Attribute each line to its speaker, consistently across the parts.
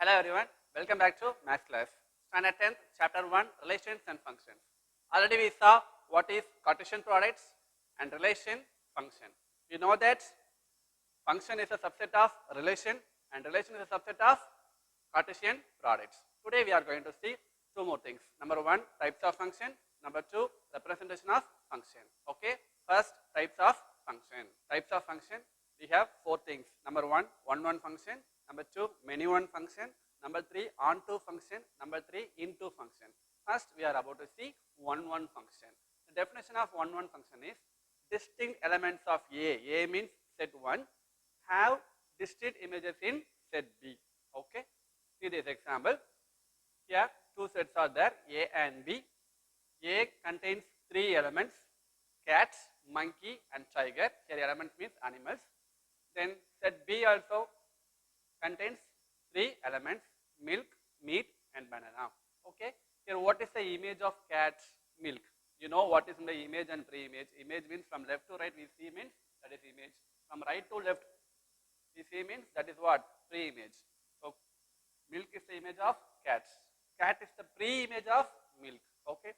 Speaker 1: Hello everyone, welcome back to Maths class. Standard 10th, chapter 1, relations and functions. Already we saw what is Cartesian products and relation function. We know that function is a subset of relation and relation is a subset of Cartesian products. Today we are going to see two more things. Number 1, types of function. Number 2, representation of function. Okay, first types of function. Types of function, we have four things. Number 1, one function. Number 2, many-one function. Number 3, on-to function. Number 3, into function. First, we are about to see one function. The definition of one function is distinct elements of A. A means set 1 have distinct images in set B. Okay. See this example. Here, two sets are there, A and B. A contains three elements: cat, monkey, and tiger. Here, elements means animals. Then set B also contains three elements: milk, meat, and banana. Okay. Here, what is the image of cat? Milk. You know what is in the image and pre-image. Image means from left to right we see means that is image. From right to left we see means that is what? Pre-image. So milk is the image of cat. Cat is the pre-image of milk. Okay.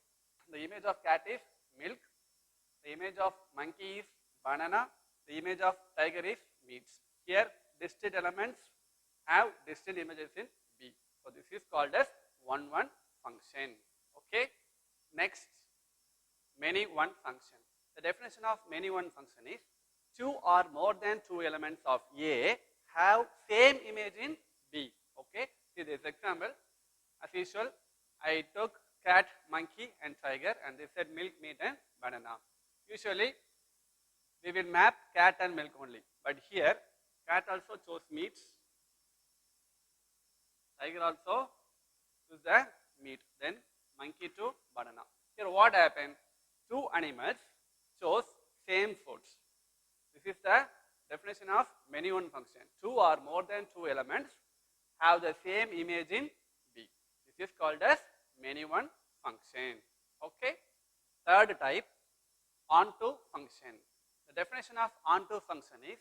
Speaker 1: The image of cat is milk. The image of monkey is banana. The image of tiger is meat. Here distinct elements have distinct images in B. So this is called as one function. Okay. Next, many-one function. The definition of many-one function is two or more than two elements of A have same image in B. Okay. See this example. As usual, I took cat, monkey, and tiger, and they said milk, meat, and banana. Usually, we will map cat and milk only. But here, cat also chose meat. Tiger also chose the meat. Then monkey to banana. Here, what happened? Two animals chose same foods. This is the definition of many-one function. Two or more than two elements have the same image in B. This is called as many-one function. Okay. Third type, onto function. The definition of onto function is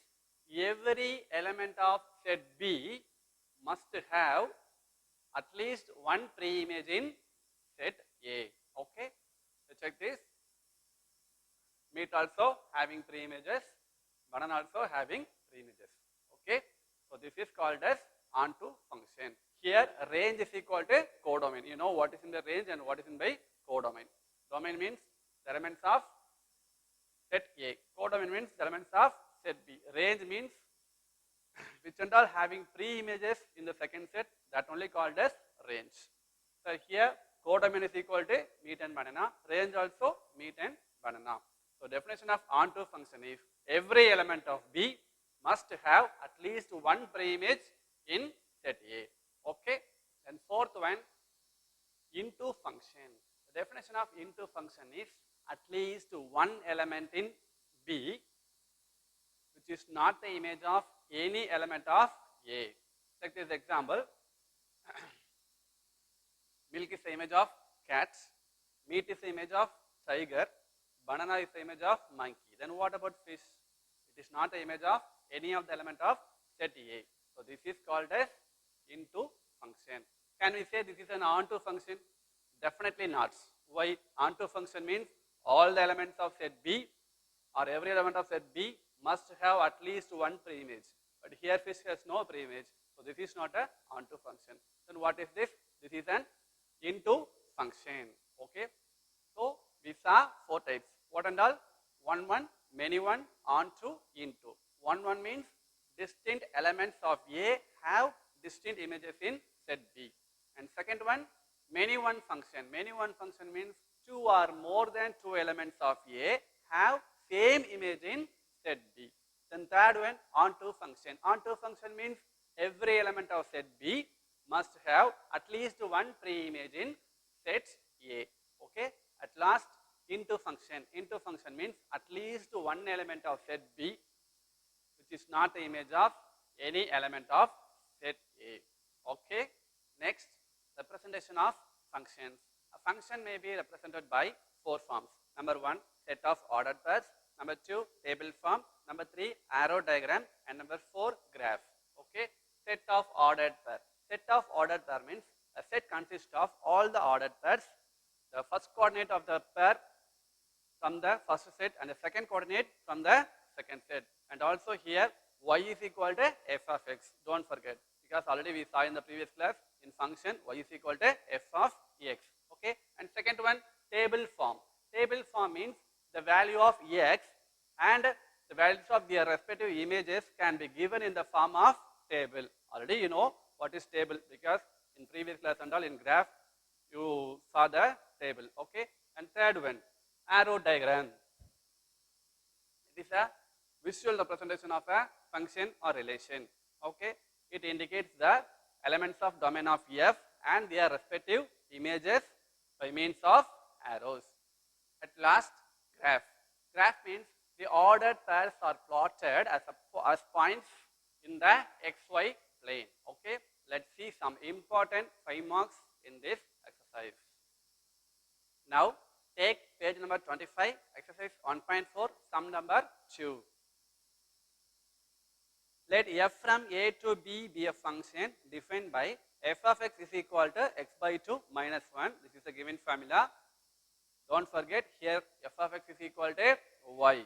Speaker 1: every element of set B must have at least one pre-image in set A. Okay. So check this. Meat also having pre-images. Banana also having pre-images. Okay. So this is called as onto function. Here range is equal to codomain. You know what is in the range and what is in by codomain. Domain means the elements of set A. Codomain means the elements of set B. Range means which and all having pre-images in the second set, that only called as range. So here codomain is equal to meat and banana. Range also meat and banana. So definition of onto function is every element of B must have at least one pre-image in set A. Okay. Then fourth one, into function. The definition of into function is at least one element in B which is not the image of any element of A. Take this example. Milk is the image of cat, meat is the image of tiger, banana is the image of monkey. Then what about fish? It is not the image of any of the element of set A. So this is called as into function. Can we say this is an onto function? Definitely not. Why? Onto function means all the elements of set B or every element of set B must have at least one pre-image. But here fish has no pre-image. So this is not a onto function. Then what is this? This is an into function. Okay. So we saw four types. What and all? One, many-one, onto, into. One means distinct elements of A have distinct images in set B. And second one, many-one function. Many-one function means two or more than two elements of A have same image in set B. Then third one, onto function. Onto function means every element of set B must have at least one pre-image in set A. Okay. At last, into function. Into function means at least one element of set B which is not the image of any element of set A. Okay. Next, representation of functions. A function may be represented by four forms. Number 1, set of ordered pairs. Number 2, table form. Number 3, arrow diagram. And number 4, graph. Okay. Set of ordered pair. set of ordered pair means a set consists of all the ordered pairs. The first coordinate of the pair from the first set and the second coordinate from the second set. And also here y is equal to f of x. Don't forget, because already we saw in the previous class in function y is equal to f of x. Okay. And second one, table form. Table form means the value of x and the values of their respective images can be given in the form of table. Already you know what is table, because in previous class and all in graph you saw the table. Okay. And third one, arrow diagram. It is a visual representation of a function or relation. Okay. It indicates the elements of domain of f and their respective images by means of arrows. At last, graph. Graph means the ordered pairs are plotted as points in the xy plane. Okay. Let's see some important 5 marks in this exercise. Now, take page number 25, exercise 1.4, sum number 2. Let f from a to b be a function defined by f of x is equal to x by 2 minus 1. This is a given formula. Don't forget, here f of x is equal to y,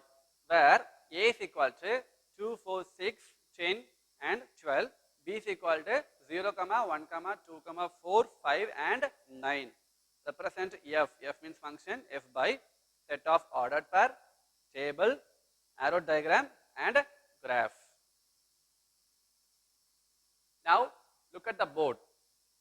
Speaker 1: where a is equal to 2, 4, 6, 10 and 12, b is equal to 0, 1, 2, 4, 5 and 9. Represent f. F means function f by set of ordered pair, table, arrow diagram and graph. Now look at the board.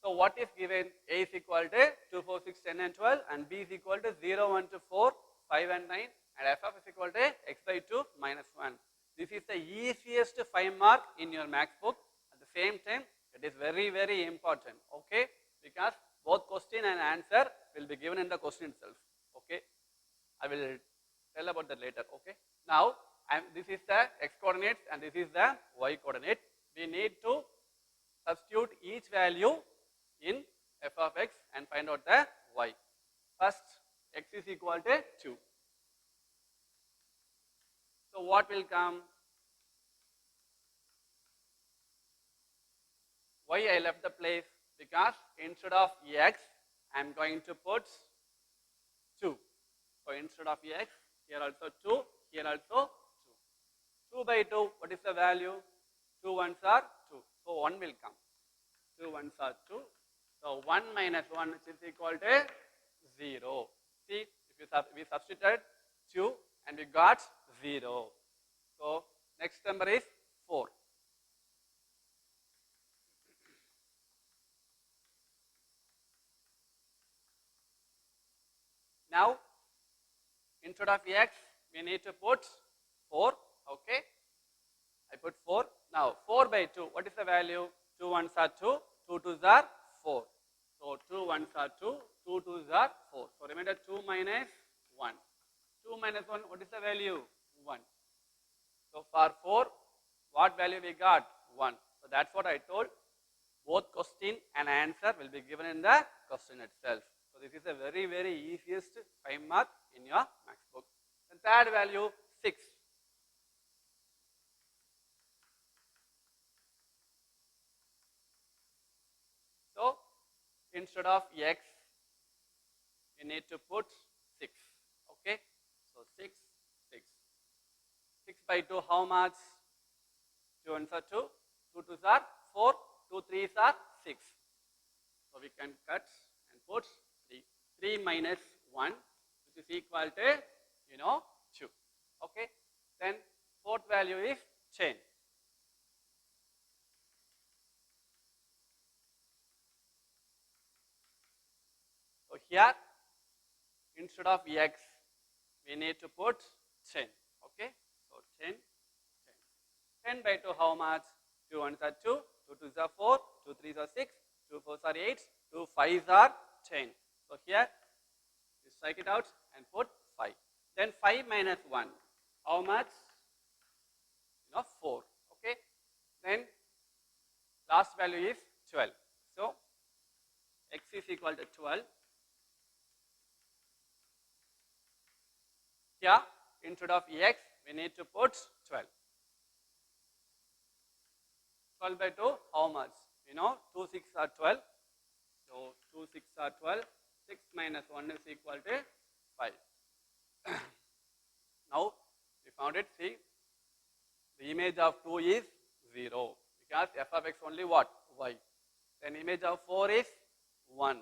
Speaker 1: So what is given? A is equal to 2, 4, 6, 10 and 12 and b is equal to 0, 1 to 4, 5 and 9 and f of is equal to x by 2 minus 1. This is the easiest 5 mark in your max book. At the same time, it is very, very important. Okay, because both question and answer will be given in the question itself. Okay, I will tell about that later. Okay, now this is the x coordinates and this is the y coordinate. We need to substitute each value in f of x and find out the y. First, x is equal to 2. So what will come? Why I left the place? Because instead of x, I am going to put 2. So instead of x, here also 2, here also 2. 2 by 2, what is the value? 2 ones are 2. So 1 will come. 2 ones are 2. So 1 minus 1 is equal to 0. See, if we substituted 2 and we got 0. So next number is 4. Now, instead of x, we need to put 4. Okay, I put 4. Now 4 by 2, what is the value? 2 ones are 2, 2 twos are 4. So 2 ones are 2, 2 twos are 4. So remember 2 minus 1. 2 minus 1, what is the value? 1. So for 4, what value we got? 1. So that's what I told. Both question and answer will be given in the question itself. So this is a very, very easiest 5 mark in your max book. The third value, 6. So instead of x, we need to put 6. Okay. So 6, 6. 6 by 2, how much? 2 ones are 2, 2 twos are 4, 2 threes are 6. So we can cut and put 3. 3 minus 1, which is equal to, 2. Okay. Then fourth value is 10. So here, instead of x, we need to put 10. Okay. So 10, 10. 10 by 2, how much? 2 ones are 2, 2 twos are 4, 2 threes are 6, 2 fours are 8, 2 fives are 10. So here, you strike it out and put 5. Then 5 minus 1, how much? 4. Okay. Then last value is 12. So x is equal to 12. Here, instead of x, we need to put 12. 12 by 2, how much? You know 2 6 are 12. So 2 6 are 12. 6 minus 1 is equal to 5. Now we found it. See, the image of 2 is 0 because f of x only what? Y. Then image of 4 is 1.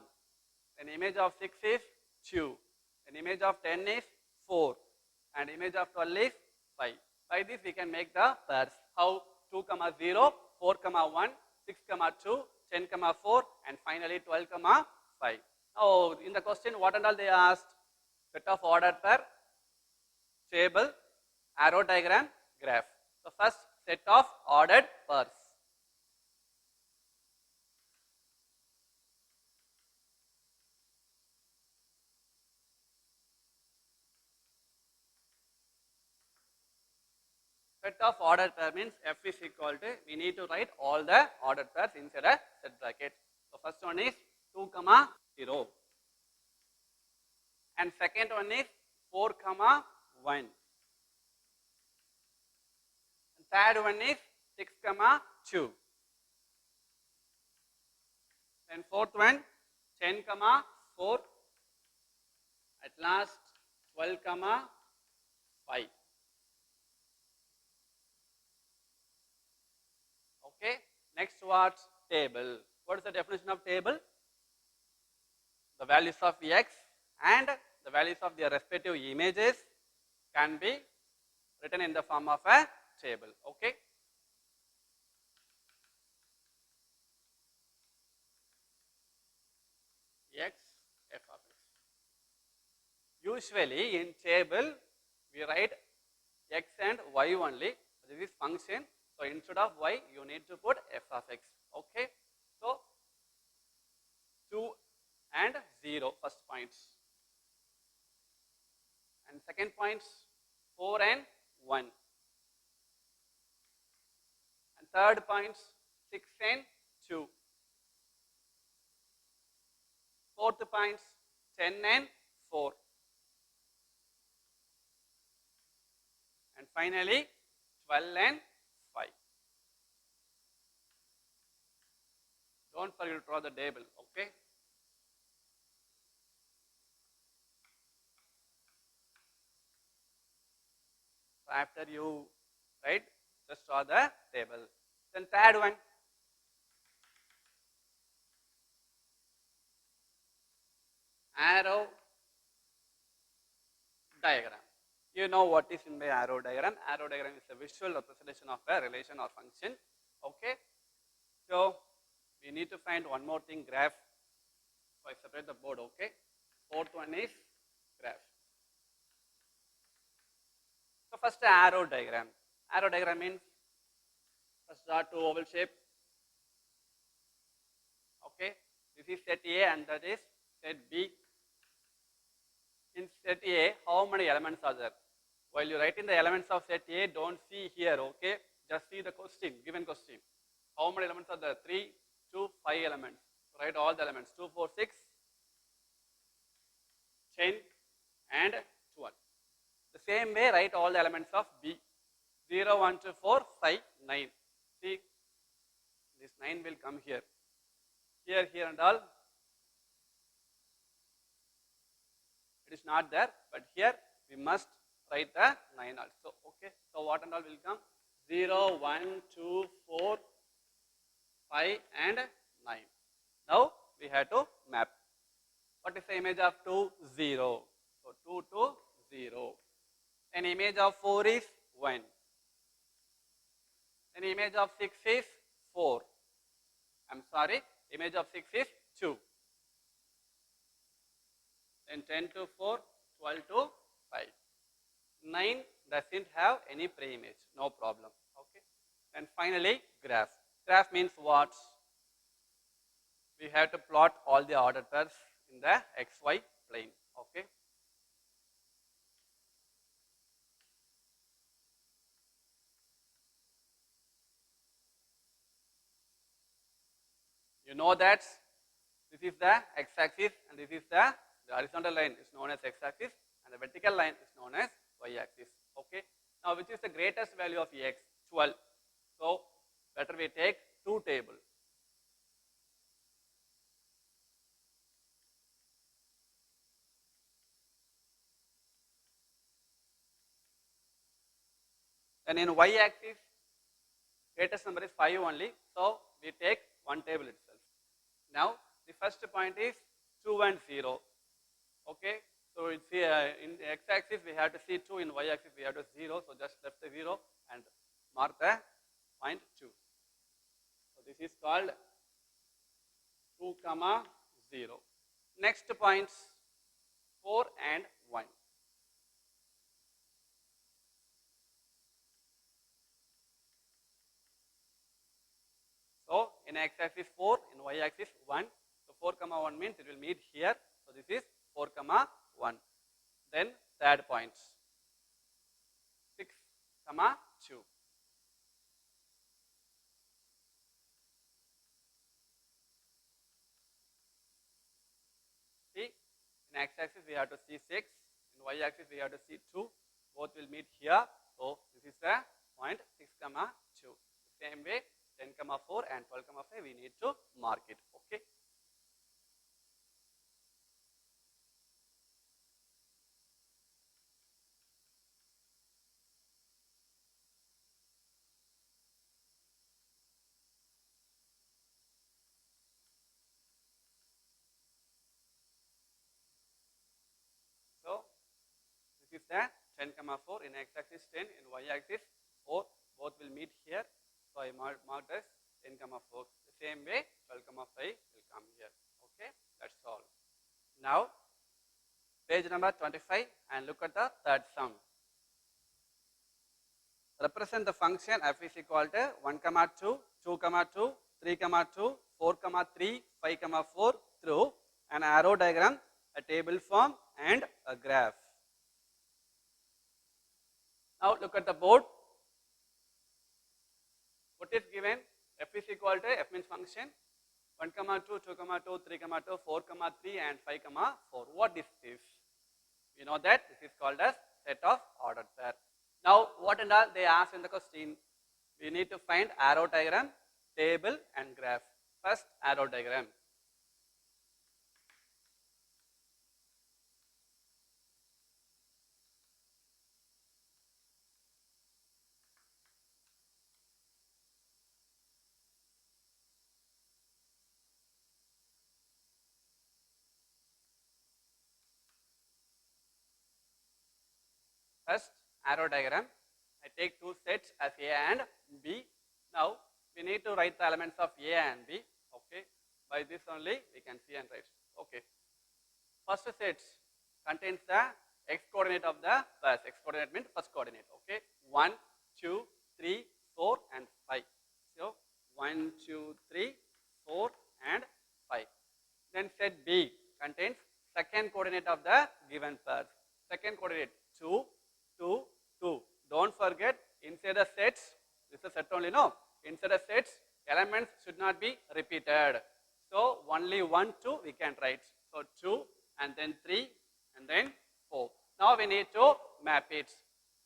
Speaker 1: Then image of 6 is 2. Then image of 10 is 4. And image of 12 is 5. By this we can make the pairs. How? 2, 0, 4, 1, 6, 2, 10, 4 and finally 12, 5. Now in the question what and all they asked? Set of ordered pair, table, arrow diagram, graph. So first set of ordered pairs. Set of ordered pair means f is equal to, we need to write all the ordered pairs inside a set bracket. So first one is 2, 0 and second one is 4, 1 and third one is 6, 2 then fourth one 10, 4 at last 12, 5. Okay, next what? Table. What is the definition of table? The values of x and the values of their respective images can be written in the form of a table. Okay. X, f of x. Usually in table we write x and y only. This is function. So instead of y you need to put f of x. Okay. So 2 and 0 first points. And second points 4 and 1. And third points 6 and 2. Fourth points 10 and 4. And finally 12 and 5. Don't forget to draw the table, okay? So after you write, just draw the table. Then third one, arrow diagram. You know what is in the arrow diagram. Arrow diagram is a visual representation of a relation or function. Okay. So we need to find one more thing, graph. So I separate the board. Okay. Fourth one is graph. So first arrow diagram. Arrow diagram means first draw two oval shape. Okay. This is set A and that is set B. In set A, how many elements are there? While you write in the elements of set A, don't see here, okay? Just see the question, given question. How many elements are there? 3, 2, 5 elements. Write all the elements. 2, 4, 6, 10 and 12. The same way, write all the elements of B. 0, 1, 2, 4, 5, 9. See, this 9 will come here. Here, here and all. It is not there, but here we must write the 9 also. Okay. So what and all will come? 0, 1, 2, 4, 5 and 9. Now we have to map. What is the image of 2? 0. So 2 to 0. An image of 4 is 1. An image of 6 is 4. I'm sorry, image of 6 is 2. Then 10 to 4, 12 to 5. 9 doesn't have any pre-image, no problem. Okay. And finally, graph. Graph means what? We have to plot all the ordered pairs in the xy plane. Okay. You know that this is the x-axis and this is the horizontal line is known as x-axis and the vertical line is known as y-axis. Okay. Now, which is the greatest value of x? 12. So, better we take two tables. Then in y-axis, greatest number is 5 only. So we take one table itself. Now the first point is 2 and 0. Okay. So it's here in the x-axis we have to see 2, in y-axis we have to 0. So just left the 0 and mark the point 2. So this is called 2, 0. Next points 4 and 1. So in x-axis 4, in y-axis 1. So 4, 1 means it will meet here. So this is 4, 1. Then third point 6, 2. See, in x-axis we have to see 6, in y-axis we have to see 2. Both will meet here. So this is the point 6, 2. Same way 10, 4 and 12, 5 we need to mark it. Okay. So this is the 10, 4, in x-axis 10, in y-axis 4. Both will meet here. So I marked as 10, 4. The same way 12, 5 will come here. Okay, that's all. Now page number 25 and look at the third sum. Represent the function f is equal to 1, 2, 2, 2, 3, 2, 4, 3, 5, 4 through an arrow diagram, a table form and a graph. Now look at the board. What is given? F is equal to, f means function, 1, 2, 2, 2, 3, 2, 4, 3 and 5, 4. What is this? We know that this is called as set of ordered pair. Now what and all they asked in the question? We need to find arrow diagram, table and graph. First arrow diagram. First arrow diagram, I take two sets as A and B. Now we need to write the elements of A and B. Okay, by this only we can see and write. Okay, first set contains the x coordinate of the bus. X coordinate means first coordinate. Okay, 1, 2, 3, 4 and 5. So 1, 2, 3, 4 and 5. Then set B contains second coordinate of the given pairs. Second coordinate 2, 2, 2. Don't forget inside the sets, this is a set only, no. Inside the sets, elements should not be repeated. So only 1, 2 we can write. So 2 and then 3 and then 4. Now we need to map it.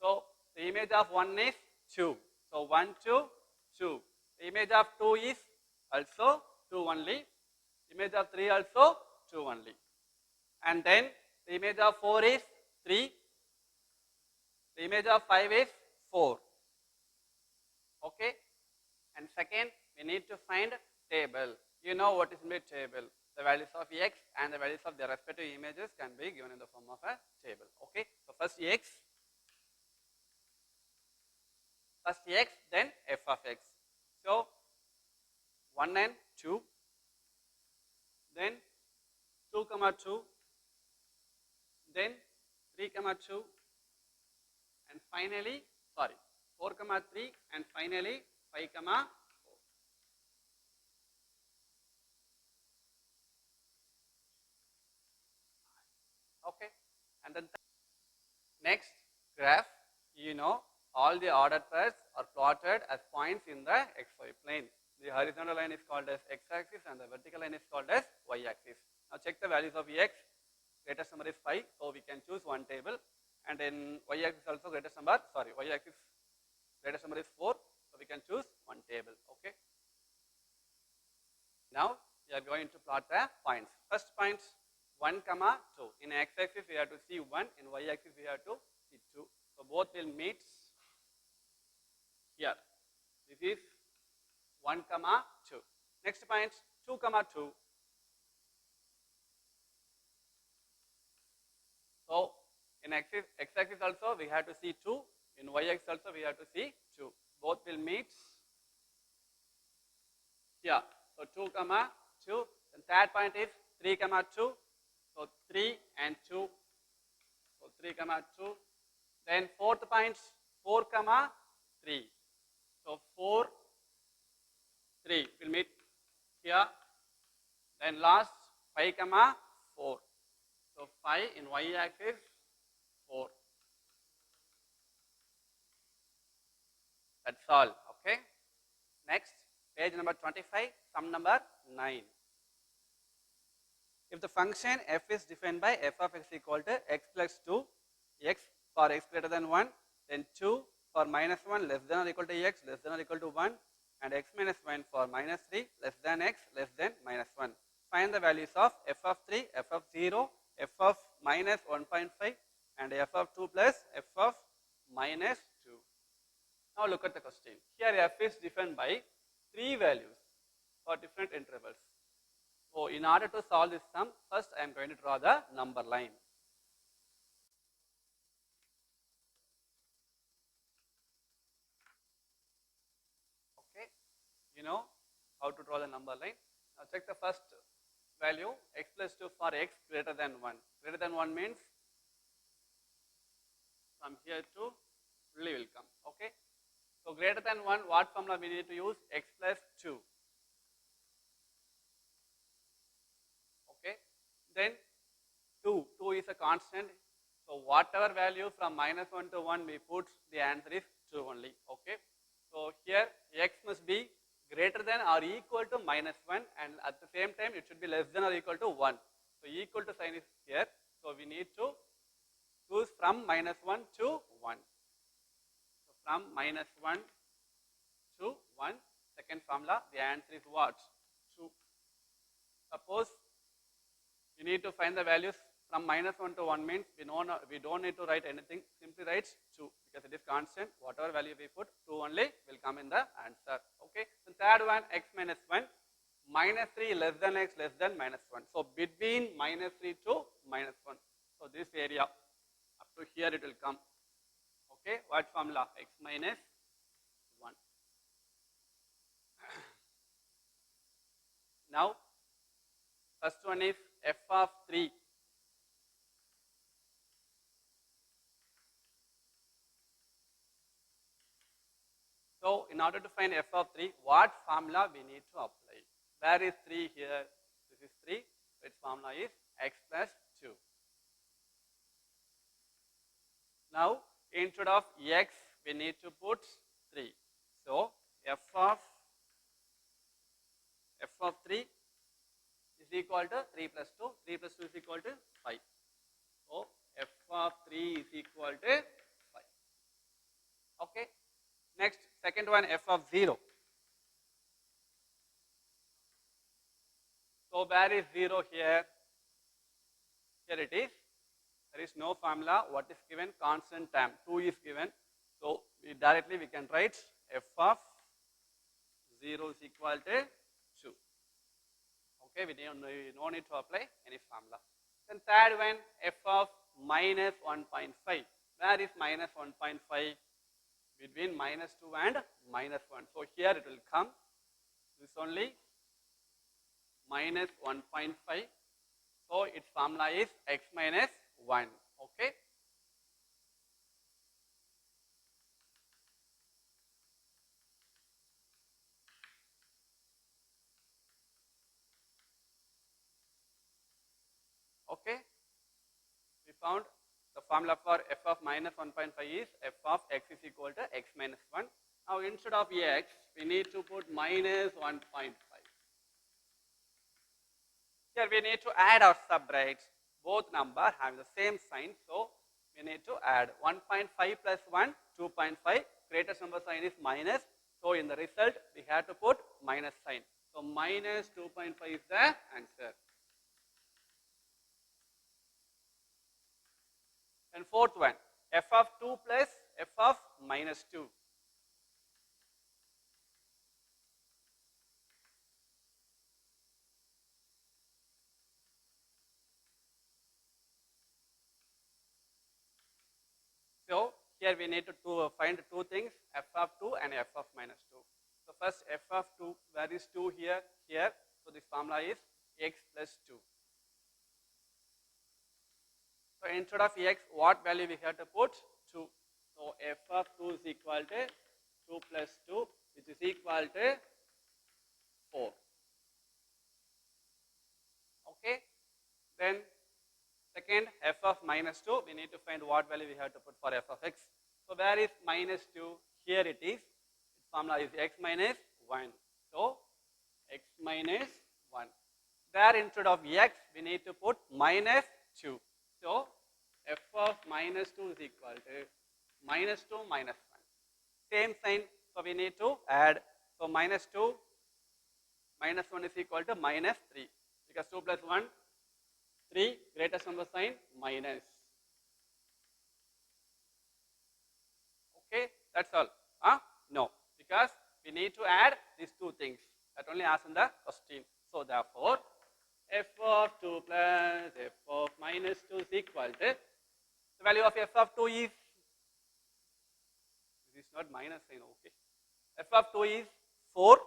Speaker 1: So the image of 1 is 2. So 1, 2, 2. The image of 2 is also 2 only. Image of 3 also 2 only. And then the image of 4 is 3. The image of 5 is 4. Okay. And second, we need to find table. You know what is in the table. The values of x and the values of their respective images can be given in the form of a table. Okay. So first x, then f of x. So 1 and 2, then 2, 2, then 3, 2, and finally, 4, 3 and finally 5, 4. Okay, and then next graph, you know all the ordered pairs are plotted as points in the xy plane. The horizontal line is called as x-axis and the vertical line is called as y-axis. Now check the values of x. Greatest number is 5, so we can choose one table. And in y-axis also greatest number, y-axis greatest number is 4, so we can choose one table. Okay. Now we are going to plot the points. First point 1, 2. In x-axis we have to see 1, in y-axis we have to see 2. So both will meet here. This is 1, 2. Next point 2, 2. So in x-axis also we have to see 2. In y-axis also we have to see 2. Both will meet here. So 2, 2. The third point is 3, 2. So 3 and 2. So 3, 2. Then fourth point 4, 3. So 4, 3 will meet here. Then last 5, 4. So 5 in y-axis, 4. That's all. Okay. Next, page number 25, sum number 9. If the function f is defined by f of x equal to x plus 2, x for x greater than 1, then 2 for minus 1 less than or equal to x less than or equal to 1, and x minus 1 for minus 3 less than x less than minus 1. Find the values of f of 3, f of 0, f of minus 1.5 and f of 2 plus f of minus 2. Now look at the question. Here f is defined by 3 values for different intervals. So in order to solve this sum, first I am going to draw the number line. Okay, you know how to draw the number line. Now check the first value, x plus 2 for x greater than 1. Greater than 1 means from here to only will come. Okay, so greater than 1, what formula we need to use? X plus 2. Okay, then 2 is a constant. So whatever value from minus 1 to 1 we put, the answer is 2 only. Okay, so here x must be greater than or equal to minus 1, and at the same time it should be less than or equal to 1. So equal to sign is here. So we need to choose from minus 1 to 1. So from minus 1 to 1, second formula, the answer is what? 2. Suppose you need to find the values from minus 1 to 1 means we don't need to write anything, simply write 2 because it is constant. Whatever value we put, 2 only will come in the answer. Okay. The third one, x minus 1, minus 3 less than x less than minus 1. So between minus 3 to minus 1. So this area up to here it will come. Okay. What formula? X minus 1. Now first one is f of 3. So in order to find f of 3, what formula we need to apply? Where is 3 here? This is 3. Its formula is x plus 2. Now instead of x, we need to put 3. So f of 3 is equal to 3 plus 2. 3 plus 2 is equal to 5. So f of 3 is equal to 5. Okay. Next, second one, f of 0. So where is 0 here? Here it is. There is no formula. What is given? Constant term. 2 is given. So directly we can write f of 0 is equal to 2. Okay, we no need to apply any formula. Then third one, f of minus 1.5. Where is minus 1.5? Between minus 2 and minus 1. So here it will come. This only minus 1.5. So its formula is x minus 1. Okay. Okay. We found the formula for f of minus 1.5 is f of x is equal to x minus 1. Now instead of x, we need to put minus 1.5. Here we need to add or subtract. Both numbers have the same sign, so we need to add 1.5 plus 1, 2.5. Greatest number sign is minus. So in the result, we have to put minus sign. So minus 2.5 is the answer. And fourth one, f of 2 plus f of minus 2. here we need to find two things, f of 2 and f of minus 2. So first f of 2, where is 2 here? Here. So this formula is x plus 2. So instead of x, what value we have to put? 2. So f of 2 is equal to 2 plus 2, which is equal to 4. Okay. Then second, f of minus 2, we need to find what value we have to put for f of x. So where is minus 2? Here it is. Its formula is x minus 1. So x minus 1. There instead of x, we need to put minus 2. So f of minus 2 is equal to minus 2 minus 1. Same sign, so we need to add. So minus 2 minus 1 is equal to minus 3. Because 2 plus 1, 3, greatest number sign, minus. Okay, that's all. No, because we need to add these two things. That only asked in the question. So therefore, f of 2 plus f of minus 2 is equal to, the value of f of 2 is, this is not minus sign, okay. F of 2 is 4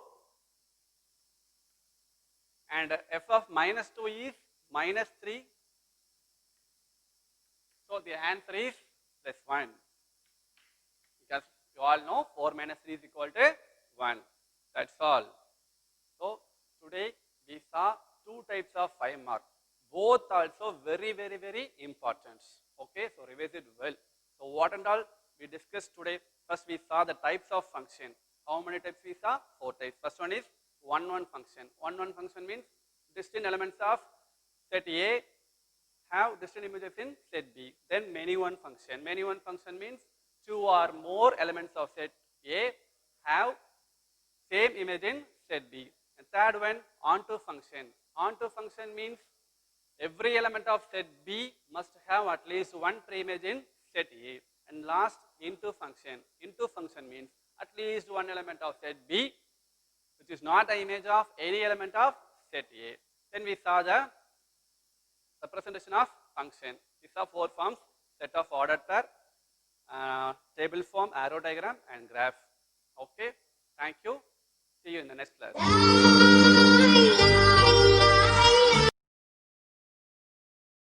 Speaker 1: and f of minus 2 is minus 3. So the answer is plus 1. Because you all know 4 minus 3 is equal to 1. That's all. So today we saw two types of 5 mark. Both also very, very, very important. Okay, so revise it well. So what and all we discussed today? First we saw the types of function. How many types we saw? 4 types. First one is 1-1 function. 1-1 function means distinct elements of set A have distinct images in set B. Then many-one function. Many-one function means 2 or more elements of set A have same image in set B. And third one, onto function. Onto function means every element of set B must have at least one preimage in set A. And last, into function. Into function means at least one element of set B which is not an image of any element of set A. Then we saw the representation of function. These are 4 forms: set of ordered pair, table form, arrow diagram and graph. Okay, thank you. See you in the next class.